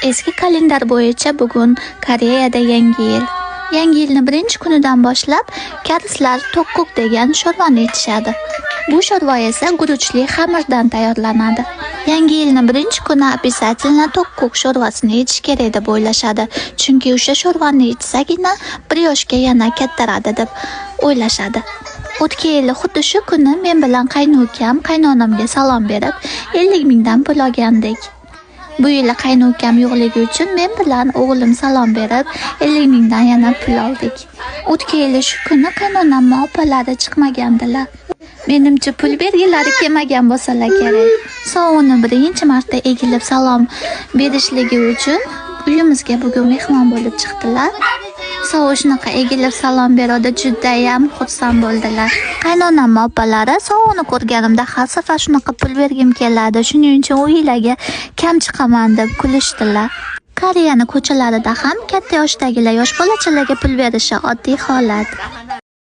Eski kalendar bo'yicha bugun Koreyada Yangi yil. Yangi yilni birinchi kunidan boshlab karslar tokkuk degan sho'rvani ichishadi. Bu sho'rva esa guruchli xamirdan tayyorlanadi. Yangi yilni birinchi kuni обязательно tokkuk sho'rvasini ichish kerak deb o'ylashadi. Chunki o'sha sho'rvani ichsagina brioshga yana kattaradi deb o'ylashadi. O'tgan yili xuddi shu kuni men bilan qaynukam qaynonamga salom berib 50 mingdan pul olgandik. Bu yil qaynukam yo'qligi uchun men bilan o'g'lim salom berib 50 mingdan yana pul oldik. O'tgan yil shu kuni qaynonam opalari chiqmagandilar. Menimcha pul bergilari kelmagan bo'lsalar kerak. Sovuni birinchi marta egilib salom berishligi uchun uyimizga bugun mehmon bo'lib chiqdilar. Sovun shunaqa egilib salom beradi, juda ham xursand bo'ldilar. Qaynonam opalari sovuni ko'rganimda har safar shunaqa pul bergim keladi, shuning uchun uylarga kam chiqaman deb kulishdilar. Koreyani ko'chalarida ham katta yoshdagilar yosh bolachalarga pul berishi oddiy holat.